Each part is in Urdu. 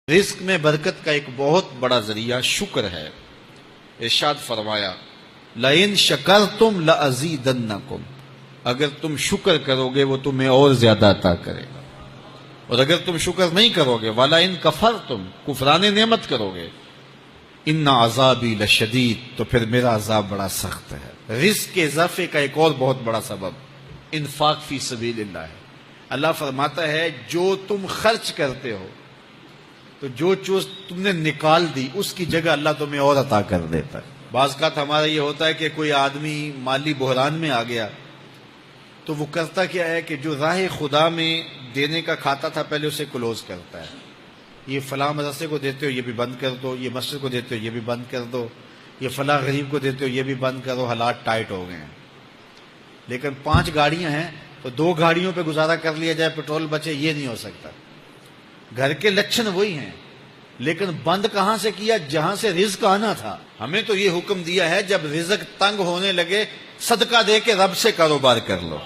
رزق میں برکت کا ایک بہت بڑا ذریعہ شکر ہے۔ ارشاد فرمایا لَإِن شَكَرْتُمْ لَأَزِيدَنَّكُمْ، اگر تم شکر کرو گے وہ تمہیں اور زیادہ عطا کرے گا، اور اگر تم شکر نہیں کرو گے وَلَئِن كَفَرْتُمْ، کفران نعمت کرو گے، إِنَّ عَذَابِي لَشَدِيدٌ، تو پھر میرا عذاب بڑا سخت ہے۔ رزق کے اضافے کا ایک اور بہت بڑا سبب انفاق فی سبیل اللہ ہے۔ اللہ فرماتا ہے جو تم خرچ کرتے ہو تو جو چیز تم نے نکال دی اس کی جگہ اللہ تمہیں اور عطا کر دیتا ہے۔ بعض اوقات ہمارا یہ ہوتا ہے کہ کوئی آدمی مالی بحران میں آ گیا تو وہ کرتا کیا ہے کہ جو راہ خدا میں دینے کا کھاتا تھا پہلے اسے کلوز کرتا ہے، یہ فلاں مدرسے کو دیتے ہو یہ بھی بند کر دو، یہ مسجد کو دیتے ہو یہ بھی بند کر دو، یہ فلاں غریب کو دیتے ہو یہ بھی بند کرو، حالات ٹائٹ ہو گئے ہیں۔ لیکن 5 گاڑیاں ہیں تو 2 گاڑیوں پہ گزارا کر لیا جائے، پیٹرول بچے، یہ نہیں ہو سکتا۔ گھر کے لچھن وہی ہیں، لیکن بند کہاں سے کیا؟ جہاں سے رزق آنا تھا۔ ہمیں تو یہ حکم دیا ہے جب رزق تنگ ہونے لگے صدقہ دے کے رب سے کاروبار کر لو،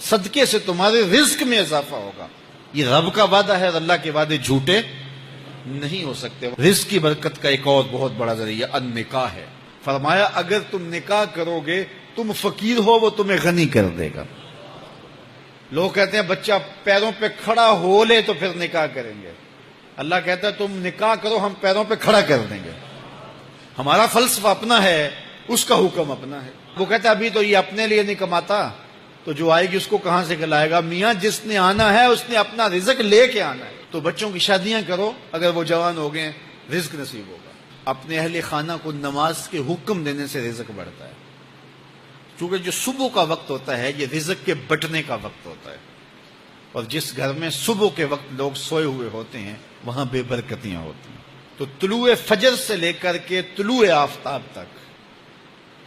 صدقے سے تمہارے رزق میں اضافہ ہوگا۔ یہ رب کا وعدہ ہے اور اللہ کے وعدے جھوٹے نہیں ہو سکتے۔ رزق کی برکت کا ایک اور بہت بڑا ذریعہ النکاح ہے۔ فرمایا اگر تم نکاح کرو گے، تم فقیر ہو وہ تمہیں غنی کر دے گا۔ لوگ کہتے ہیں بچہ پیروں پہ کھڑا ہو لے تو پھر نکاح کریں گے، اللہ کہتا ہے تم نکاح کرو ہم پیروں پہ کھڑا کر دیں گے۔ ہمارا فلسفہ اپنا ہے، اس کا حکم اپنا ہے۔ وہ کہتا ہے ابھی تو یہ اپنے لیے نہیں کماتا تو جو آئے گی اس کو کہاں سے کھلائے گا؟ میاں جس نے آنا ہے اس نے اپنا رزق لے کے آنا ہے۔ تو بچوں کی شادیاں کرو، اگر وہ جوان ہو گئے رزق نصیب ہوگا۔ اپنے اہل خانہ کو نماز کے حکم دینے سے رزق بڑھتا ہے، چونکہ جو صبح کا وقت ہوتا ہے یہ رزق کے بٹنے کا وقت ہوتا ہے، اور جس گھر میں صبح کے وقت لوگ سوئے ہوئے ہوتے ہیں وہاں بے برکتیاں ہوتی ہیں۔ تو طلوع فجر سے لے کر کے طلوع آفتاب تک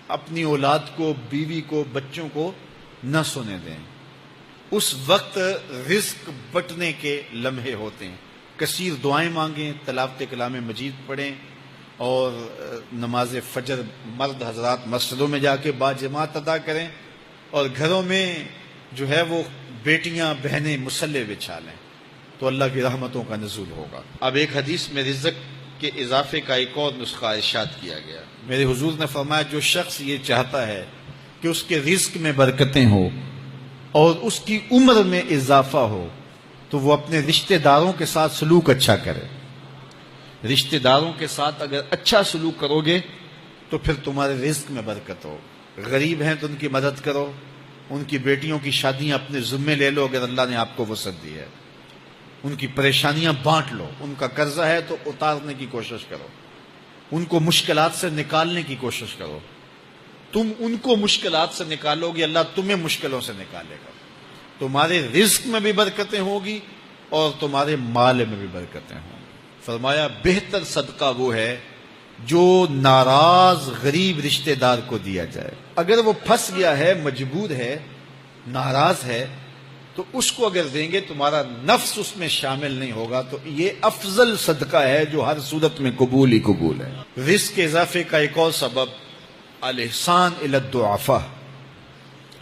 اپنی اولاد کو، بیوی کو، بچوں کو نہ سونے دیں۔ اس وقت رزق بٹنے کے لمحے ہوتے ہیں۔ کثیر دعائیں مانگیں، تلاوت کلام مجید پڑھیں، اور نماز فجر مرد حضرات مسجدوں میں جا کے باجماعت ادا کریں، اور گھروں میں جو ہے وہ بیٹیاں بہنیں مصلے بچھا لیں تو اللہ کی رحمتوں کا نزول ہوگا۔ اب ایک حدیث میں رزق کے اضافے کا ایک اور نسخہ ارشاد کیا گیا۔ میرے حضور نے فرمایا جو شخص یہ چاہتا ہے کہ اس کے رزق میں برکتیں ہو اور اس کی عمر میں اضافہ ہو تو وہ اپنے رشتہ داروں کے ساتھ سلوک اچھا کرے۔ رشتہ داروں کے ساتھ اگر اچھا سلوک کرو گے تو پھر تمہارے رزق میں برکت ہو۔ غریب ہیں تو ان کی مدد کرو، ان کی بیٹیوں کی شادیاں اپنے ذمے لے لو اگر اللہ نے آپ کو وسعت دی ہے، ان کی پریشانیاں بانٹ لو، ان کا قرضہ ہے تو اتارنے کی کوشش کرو، ان کو مشکلات سے نکالنے کی کوشش کرو۔ تم ان کو مشکلات سے نکالو گے، اللہ تمہیں مشکلوں سے نکالے گا۔ تمہارے رزق میں بھی برکتیں ہوگی اور تمہارے مال میں بھی برکتیں ہوں گی۔ فرمایا بہتر صدقہ وہ ہے جو ناراض غریب رشتہ دار کو دیا جائے۔ اگر وہ پھنس گیا ہے، مجبور ہے، ناراض ہے، تو اس کو اگر دیں گے تمہارا نفس اس میں شامل نہیں ہوگا، تو یہ افضل صدقہ ہے جو ہر صورت میں قبول ہی قبول ہے۔ رزق کے اضافے کا ایک اور سبب الاحسان الی الضعفاء،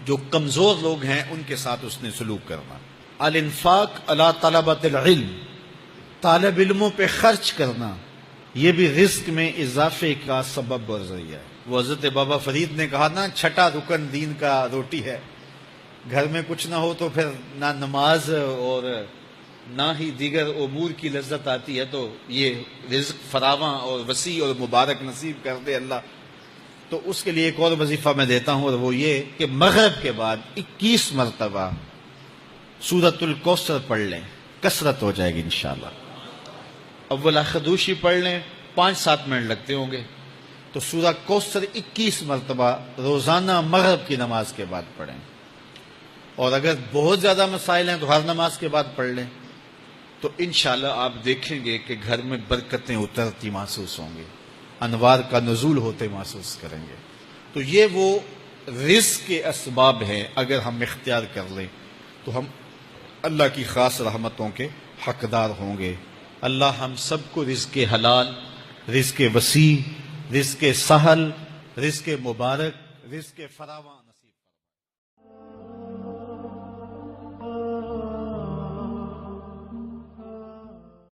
جو کمزور لوگ ہیں ان کے ساتھ اس نے سلوک کرنا۔ الانفاق علی طلبۃ العلم، طالب علموں پہ خرچ کرنا، یہ بھی رزق میں اضافے کا سبب اور ذریعہ ہے۔ وہ حضرت بابا فرید نے کہا نا، چھٹا رکن دین کا روٹی ہے۔ گھر میں کچھ نہ ہو تو پھر نہ نماز اور نہ ہی دیگر امور کی لذت آتی ہے، تو یہ رزق فراواں اور وسیع اور مبارک نصیب کر دے اللہ۔ تو اس کے لیے ایک اور وظیفہ میں دیتا ہوں، اور وہ یہ کہ مغرب کے بعد 21 مرتبہ سورۃ الکوثر پڑھ لیں، کثرت ہو جائے گی انشاءاللہ۔ اول خدوشی پڑھ لیں، 5-7 منٹ لگتے ہوں گے، تو سورہ کوثر 21 مرتبہ روزانہ مغرب کی نماز کے بعد پڑھیں، اور اگر بہت زیادہ مسائل ہیں تو ہر نماز کے بعد پڑھ لیں، تو انشاءاللہ آپ دیکھیں گے کہ گھر میں برکتیں اترتی محسوس ہوں گی، انوار کا نزول ہوتے محسوس کریں گے۔ تو یہ وہ رزق کے اسباب ہیں، اگر ہم اختیار کر لیں تو ہم اللہ کی خاص رحمتوں کے حقدار ہوں گے۔ اللہ ہم سب کو رزق حلال، رزق وسیع، رزق سہل، رزق مبارک، رزق فراوان